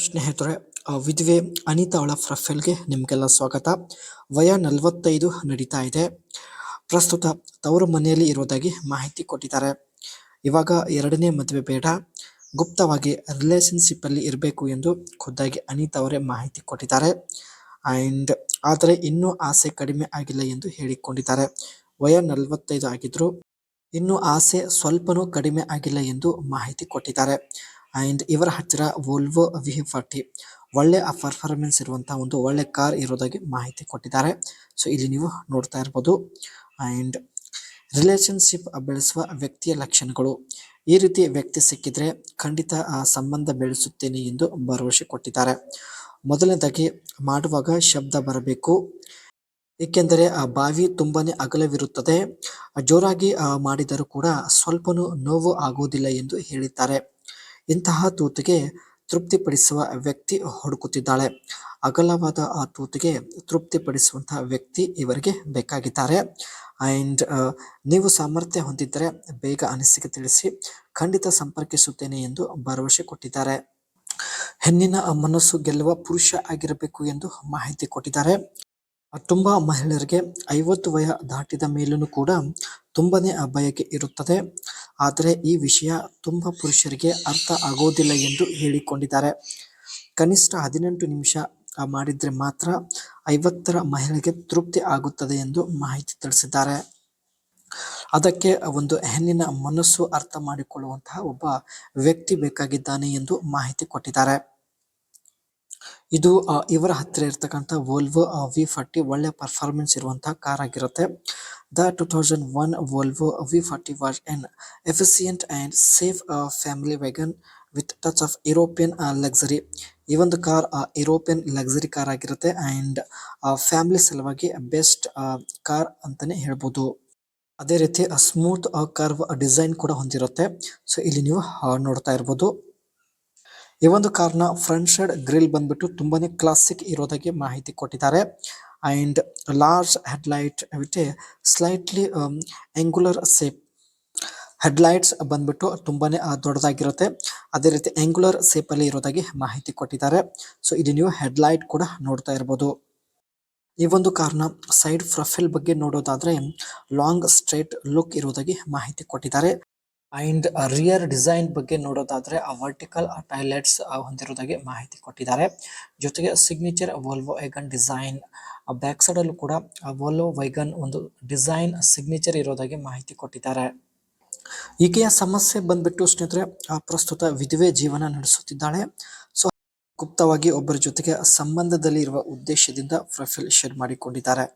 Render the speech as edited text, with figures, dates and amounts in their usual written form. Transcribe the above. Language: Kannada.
ಸ್ನೇಹಿತರೆ, ವಿಧವೆ ಅನಿತಾ ಅವಳ ಪ್ರೊಫೈಲ್ಗೆ ನಿಮಗೆಲ್ಲ ಸ್ವಾಗತ. ವಯ 45 ನಡೀತಾ ಇದೆ. ಪ್ರಸ್ತುತ ತವರು ಮನೆಯಲ್ಲಿ ಇರುವುದಾಗಿ ಮಾಹಿತಿ ಕೊಟ್ಟಿದ್ದಾರೆ. ಇವಾಗ ಎರಡನೇ ಮದುವೆ ಬೇಡ, ಗುಪ್ತವಾಗಿ ರಿಲೇಶನ್ಶಿಪ್ ಅಲ್ಲಿ ಇರಬೇಕು ಎಂದು ಖುದ್ದಾಗಿ ಅನಿತಾ ಅವರೇ ಮಾಹಿತಿ ಕೊಟ್ಟಿದ್ದಾರೆ. ಅಂಡ್ ಆದರೆ ಇನ್ನೂ ಆಸೆ ಕಡಿಮೆ ಆಗಿಲ್ಲ ಎಂದು ಹೇಳಿಕೊಂಡಿದ್ದಾರೆ. ವಯ 45 ಆಗಿದ್ರು ಇನ್ನು ಆಸೆ ಸ್ವಲ್ಪನೂ ಕಡಿಮೆ ಆಗಿಲ್ಲ ಎಂದು ಮಾಹಿತಿ ಕೊಟ್ಟಿದ್ದಾರೆ. ಅಂಡ್ ಇವರ ಹತ್ತಿರ ವೋಲ್ವೋ V40 ಒಳ್ಳೆ ಪರ್ಫಾರ್ಮೆನ್ಸ್ ಇರುವಂತಹ ಒಂದು ಒಳ್ಳೆ ಕಾರ್ ಇರೋದಾಗಿ ಮಾಹಿತಿ ಕೊಟ್ಟಿದ್ದಾರೆ. ಸೊ ಇಲ್ಲಿ ನೀವು ನೋಡ್ತಾ ಇರ್ಬೋದು. ಅಂಡ್ ರಿಲೇಶನ್ಶಿಪ್ ಬೆಳೆಸುವ ವ್ಯಕ್ತಿಯ ಲಕ್ಷಣಗಳು, ಈ ರೀತಿ ವ್ಯಕ್ತಿ ಸಿಕ್ಕಿದ್ರೆ ಖಂಡಿತ ಆ ಸಂಬಂಧ ಬೆಳೆಸುತ್ತೇನೆ ಎಂದು ಭರವಸೆ ಕೊಟ್ಟಿದ್ದಾರೆ. ಮೊದಲನೇದಾಗಿ ಮಾಡುವಾಗ ಶಬ್ದ ಬರಬೇಕು, ಏಕೆಂದರೆ ಆ ಬಾವಿ ತುಂಬಾನೇ ಅಗಲವಿರುತ್ತದೆ. ಜೋರಾಗಿ ಮಾಡಿದರೂ ಕೂಡ ಸ್ವಲ್ಪನೂ ನೋವು ಆಗುವುದಿಲ್ಲ ಎಂದು ಹೇಳಿದ್ದಾರೆ. ಇಂತಹ ತೂತಿಗೆ ತೃಪ್ತಿಪಡಿಸುವ ವ್ಯಕ್ತಿ ಹುಡುಕುತ್ತಿದ್ದಾಳೆ. ಅಗಲವಾದ ಆ ತೂತಿಗೆ ತೃಪ್ತಿಪಡಿಸುವಂತಹ ವ್ಯಕ್ತಿ ಇವರಿಗೆ ಬೇಕಾಗಿದ್ದಾರೆ. ಅಂಡ್ ನೀವು ಸಾಮರ್ಥ್ಯ ಹೊಂದಿದ್ದರೆ ಬೇಗ ಅನಿಸಿಕೆ ತಿಳಿಸಿ, ಖಂಡಿತ ಸಂಪರ್ಕಿಸುತ್ತೇನೆ ಎಂದು ಭರವಸೆ ಕೊಟ್ಟಿದ್ದಾರೆ. ಹೆಣ್ಣಿನ ಮನಸ್ಸು ಗೆಲ್ಲುವ ಪುರುಷ ಆಗಿರಬೇಕು ಎಂದು ಮಾಹಿತಿ ಕೊಟ್ಟಿದ್ದಾರೆ. ತುಂಬಾ ಮಹಿಳೆಯರಿಗೆ 50 ವಯ ದಾಟಿದ ಮೇಲೂ ಕೂಡ ತುಂಬಾನೇ ಬಯಕೆ ಇರುತ್ತದೆ. ಆದರೆ ಈ ವಿಷಯ ತುಂಬಾ ಪುರುಷರಿಗೆ ಅರ್ಥ ಆಗೋದಿಲ್ಲ ಎಂದು ಹೇಳಿಕೊಂಡಿದ್ದಾರೆ. ಕನಿಷ್ಠ 18 ನಿಮಿಷ ಮಾಡಿದ್ರೆ ಮಾತ್ರ 50ರ ಮಹಿಳೆಗೆ ತೃಪ್ತಿ ಆಗುತ್ತದೆ ಎಂದು ಮಾಹಿತಿ ತಿಳಿಸಿದ್ದಾರೆ. ಅದಕ್ಕೆ ಒಂದು ಹೆಣ್ಣಿನ ಮನಸ್ಸು ಅರ್ಥ ಮಾಡಿಕೊಳ್ಳುವಂತಹ ಒಬ್ಬ ವ್ಯಕ್ತಿ ಬೇಕಾಗಿದ್ದಾನೆ ಎಂದು ಮಾಹಿತಿ ಕೊಟ್ಟಿದ್ದಾರೆ. ಇದು ಇವರ ಹತ್ತಿರ ಇರ್ತಕ್ಕಂಥ ವೋಲ್ವೋ V40 ಒಳ್ಳೆ ಪರ್ಫಾರ್ಮೆನ್ಸ್ ಇರುವಂತಹ ಕಾರ್ ಆಗಿರುತ್ತೆ. The 2001 Volvo V40 was an efficient and safe family wagon with touch of European luxury. ಈ ಒಂದು ಕಾರ್ ಯುರೋಪಿಯನ್ ಲಕ್ಸರಿ ಕಾರ್ ಆಗಿರುತ್ತೆ. ಅಂಡ್ ಫ್ಯಾಮಿಲಿ ಸಲುವಾಗಿ ಬೆಸ್ಟ್ ಕಾರ್ ಅಂತಾನೆ ಹೇಳ್ಬೋದು. ಅದೇ ರೀತಿ ಸ್ಮೂತ್ ಕರ್ವ್ ಡಿಸೈನ್ ಕೂಡ ಹೊಂದಿರುತ್ತೆ. ಸೊ ಇಲ್ಲಿ ನೀವು ನೋಡ್ತಾ ಇರ್ಬೋದು. ಈ ಒಂದು ಕಾರ್ನ ಫ್ರಂಟ್ ಸೈಡ್ ಗ್ರಿಲ್ ಬಂದ್ಬಿಟ್ಟು ತುಂಬಾನೇ ಕ್ಲಾಸಿಕ್ ಇರೋದಾಗಿ ಮಾಹಿತಿ ಕೊಟ್ಟಿದ್ದಾರೆ. And large headlight with slightly angular shape. Headlights ಬಂದ್ಬಿಟ್ಟು ತುಂಬಾನೇ ದೊಡ್ಡದಾಗಿರುತ್ತೆ. ಅದೇ ರೀತಿ ಆಂಗುಲರ್ ಸೇಪ್ ಅಲ್ಲಿ ಇರೋದಾಗಿ ಮಾಹಿತಿ ಕೊಟ್ಟಿದ್ದಾರೆ. ಸೊ ಇಲ್ಲಿ ನೀವು ಹೆಡ್ಲೈಟ್ ಕೂಡ ನೋಡ್ತಾ ಇರ್ಬೋದು. ಈ ಒಂದು ಕಾರ್ನ ಸೈಡ್ ಪ್ರೊಫೈಲ್ ಬಗ್ಗೆ ನೋಡೋದಾದ್ರೆ ಲಾಂಗ್ ಸ್ಟ್ರೇಟ್ ಲುಕ್ ಇರೋದಾಗಿ ಮಾಹಿತಿ ಕೊಟ್ಟಿದ್ದಾರೆ. ಅಂಡ್ ರಿಯರ್ ಡಿಸೈನ್ ಬಗ್ಗೆ ನೋಡೋದಾದ್ರೆ ವರ್ಟಿಕಲ್ ಟೈಲೆಟ್ಸ್ ಹೊಂದಿರೋದಾಗಿ ಮಾಹಿತಿ ಕೊಟ್ಟಿದ್ದಾರೆ. ಜೊತೆಗೆ signature Volvo wagon design, back side ಅಲ್ಲೂ ಕೂಡ ವೋಲ್ವೋ ವ್ಯಾಗನ್ ಒಂದು ಡಿಸೈನ್ ಸಿಗ್ನೇಚರ್ ಇರೋದಾಗಿ ಮಾಹಿತಿ ಕೊಟ್ಟಿದ್ದಾರೆ. ಈಕೆಯ ಸಮಸ್ಯೆ ಬಂದ್ಬಿಟ್ಟು ಸ್ನೇಹಿತರೆ, ಪ್ರಸ್ತುತ ವಿಧವೆ ಜೀವನ ನಡೆಸುತ್ತಿದ್ದಾಳೆ. ಸೊ ಗುಪ್ತವಾಗಿ ಒಬ್ಬರ ಜೊತೆಗೆ ಸಂಬಂಧದಲ್ಲಿ ಇರುವ ಉದ್ದೇಶದಿಂದ ಪ್ರೊಫೈಲ್ ಶೇರ್ ಮಾಡಿಕೊಂಡಿದ್ದಾರೆ.